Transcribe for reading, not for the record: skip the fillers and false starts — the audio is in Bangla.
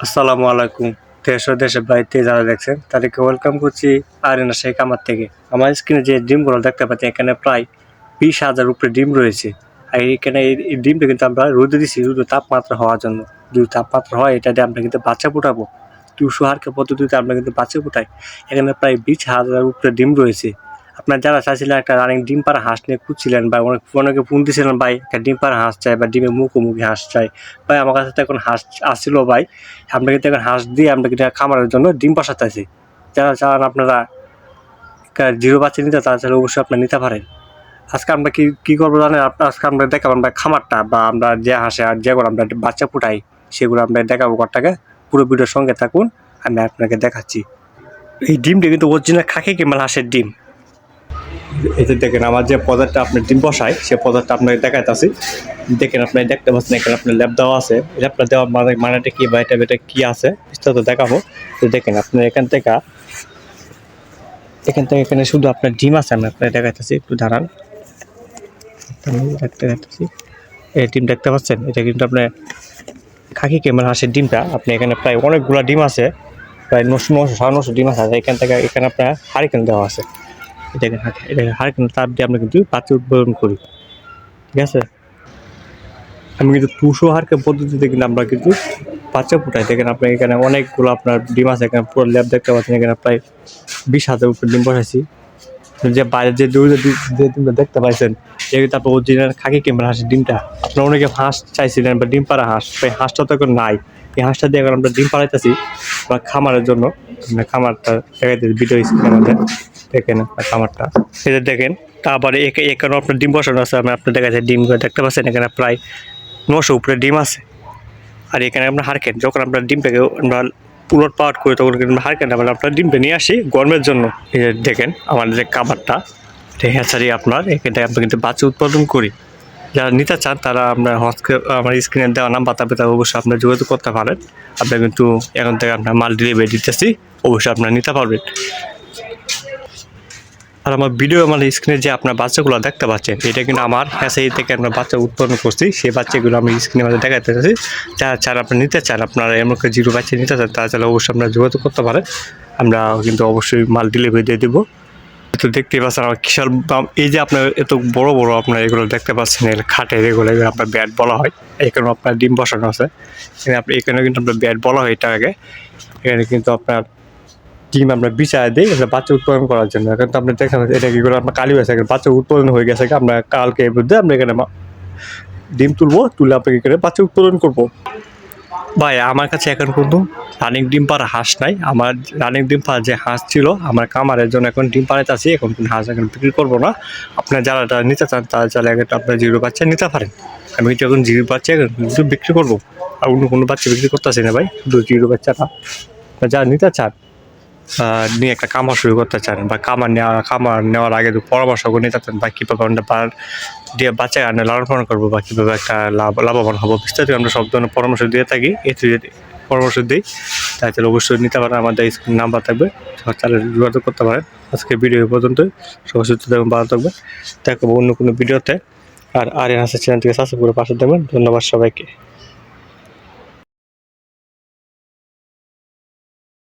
আসসালামু আলাইকুম। দেশ ও দেশের বাইরে যারা দেখছেন তাদেরকে ওয়েলকাম করছি আরিনা শেখ আমার থেকে। আমার স্ক্রিনে যে ডিমগুলো দেখতে পাচ্ছি এখানে প্রায় 20,000 উপরে ডিম রয়েছে। আর এখানে এই ডিমটা কিন্তু আমরা রোদে দিছি শুধু তাপমাত্রা হওয়ার জন্য। যদি তাপমাত্রা হয় এটা দিয়ে আমরা কিন্তু বাচ্চা ফুটাবো। টুসু হারকা পদ্ধতিতে আমরা কিন্তু বাচ্চা ফুটাই। এখানে প্রায় 20,000 উপরে ডিম রয়েছে। আপনারা যারা চাইছিলেন একটা রানিং ডিম পাড়া হাঁস নিয়ে খুঁজছিলেন বা অনেকে ফোন দিয়েছিলেন ভাই একটা ডিম পাড়া হাঁস চাই বা ডিমের মুখোমুখি হাঁস চাই, ভাই আমার কাছে তো এখন হাঁস আসছিল ভাই। আমরা কিন্তু এখন হাঁস দিয়ে আমরা কিন্তু খামারের জন্য ডিম বসাতেছি। যারা চান আপনারা জিরো বাচ্চা নিতে তারা চাইলে অবশ্যই আপনারা নিতে পারেন। আজকে আমরা কি করবো জানেন? আজকে আমরা দেখাবো আমরা খামারটা বা আমরা যে হাঁসে আর যেগুলো আমরা বাচ্চা ফুটাই সেগুলো আমরা দেখাবো ঘরটাকে। পুরো ভিডিওর সঙ্গে থাকুন, আমি আপনাকে দেখাচ্ছি। এই ডিমটা কিন্তু অরিজিনাল খাকি কিংবা হাঁসের ডিম। এতে দেখেন আমার যে পদার্থটা আপনার ডিম বসায় সে পদার্থটা আপনাকে দেখাইতেছি। দেখেন আপনি দেখতে পাচ্ছেন এখানে আপনার ল্যাব দেওয়া আছে। ল্যাবটা দেওয়ার মানেটা কি বা এটা কি আছে বিস্তারিত দেখাবো। তো দেখেন আপনার এখান থেকে এখানে শুধু আপনার ডিম আছে। আমি আপনাকে দেখাইতেছি, একটু দাঁড়ান। দেখাইতেছি এই ডিম দেখতে পাচ্ছেন, এটা কিন্তু আপনার খাকি কিংবা হাঁসের ডিমটা। আপনি এখানে প্রায় অনেকগুলো ডিম আছে, প্রায় 900 ডিম আছে। এখান থেকে এখানে আপনার হারিকেন দেওয়া আছে। এটাকে হারিকেন তাপ দিয়ে আমরা কিন্তু বাচ্চা উৎপাদন করি, ঠিক আছে। আমি কিন্তু 200 হারকেন পদ্ধতিতে কিন্তু আমরা কিন্তু বাচ্চা ফুটাই। দেখেন আপনার এখানে অনেকগুলো আপনার ডিম আছে। এখানে পুরো ল্যাব দেখতে পাচ্ছেন, এখানে প্রায় 20,000 উপরে ডিম বসাইছি। যে বাইরে যে ডিমটা দেখতে পাইছেন এটা কিন্তু আপনার অরিজিনাল খাকি কিংবা হাঁসের ডিমটা। আপনারা অনেকে হাঁস চাইছিলেন বা ডিম পাড়া হাঁস, এই হাঁসটা তো এখন নাই। এই হাঁসটা দিয়ে এখন আমরা ডিম পাড়াইতেছি বা খামারের জন্য। খামারটা দেখাইতেছি ভিডিও স্ক্রিনের মধ্যে দেখেন খামারটা, এটা দেখেন। তারপরে এখানে আপনার ডিম বসানো আছে। আমি আপনার দেখাচ্ছি ডিমগুলো দেখতে পাচ্ছেন, এখানে প্রায় 900 উপরে ডিম আছে। আর এখানে আপনার হারকেন, যখন আপনার ডিমটাকে আমরা পুলট পাওয়ার করি তখন কিন্তু হারকেন আমরা আপনার ডিমটা নিয়ে আসি গরমের জন্য। এই দেখেন আমাদের যে খাবারটা হ্যাচারি আপনার এখান থেকে আমরা কিন্তু বাচ্চা উৎপাদন করি। যারা নিতে চান তারা আপনার আমার স্ক্রিনে দেওয়া নাম্বার থাকবে, তারা অবশ্যই আপনার যোগাযোগ করতে পারেন। আপনার কিন্তু এখন থেকে আপনার মাল ডেলিভারি দিতেছি, অবশ্যই আপনারা নিতে পারবেন। আর আমার ভিডিও আমার স্ক্রিনে যে আপনার বাচ্চাগুলো দেখতে পাচ্ছেন এটা কিন্তু আমার হ্যাচারি থেকে আমরা বাচ্চা উৎপন্ন করছি। সেই বাচ্চাগুলো আমি স্ক্রিনের মধ্যে দেখাতে চাচ্ছি। যারা চান আপনি নিতে চান, আপনারা এমন জিরো বাচ্চা নিতে চান, তারা চাইলে অবশ্যই আপনারা যোগাযোগ করতে পারেন। আমরা কিন্তু অবশ্যই মাল ডেলিভারি দিয়ে দেবো। তো দেখতেই পাচ্ছেন আমার বিশাল এই যে আপনার এত বড় বড় আপনার এগুলো দেখতে পাচ্ছেন খাটের এগুলো আপনার ব্যাট বলা হয়। এখানে আপনার ডিম বসানো আছে। এখানে কিন্তু আপনার ব্যাট বলা হয় এটাকে। এখানে কিন্তু আপনার ডিম আমরা বিছায় দিই এটা বাচ্চা উৎপাদন করার জন্য। এখন তো আপনি দেখেন এটা কি করে আপনার কালি হয়েছে, বাচ্চা উৎপাদন হয়ে গেছে। আমরা কালকে এর মধ্যে আমরা এখানে ডিম তুলবো, তুলে আপনাকে এখানে বাচ্চা উৎপাদন করবো। ভাই আমার কাছে এখন কিন্তু রানিং ডিম পাড়া হাঁস নাই। আমার রানিং ডিম পাড়া যে হাঁস ছিল আমার কামারের জন্য এখন ডিম পাড়াতে আছি। এখন কিন্তু হাঁস এখন বিক্রি করবো না। আপনার যারা নিতে চান তারা চাইলে আপনার জিরো বাচ্চা নিতে পারেন। আমি কিন্তু এখন জিরো বাচ্চা কিন্তু বিক্রি করবো, আর অন্য কোনো বাচ্চা বিক্রি করতেছি না ভাই, শুধু জিরো বাচ্চাটা। যারা নিতে চান নিয়ে একটা কামার শুরু করতে চান বা কামার নেওয়ার আগে পরামর্শ করে নিতে চান বা কীভাবে আমরা দিয়ে বাচ্চা আনে লালন পালন করবো বা কীভাবে একটা লাভবান হবো, বিস্তারিত আমরা সব ধরনের পরামর্শ দিয়ে থাকি। পরামর্শ দিই, তাই তাহলে অবশ্যই নিতে পারেন। আমাদের স্ক্রিন নাম্বার থাকবে, চাইলে যোগাযোগ করতে পারেন। আজকে ভিডিও পর্যন্তই। সবাই সুস্থ থাকবেন, ভালো থাকবেন। দেখবো অন্য কোনো ভিডিওতে। আর আরিয়ান হাসান চ্যানেল থেকে সাবস্ক্রাইব করে পাশে দেবেন। ধন্যবাদ সবাইকে।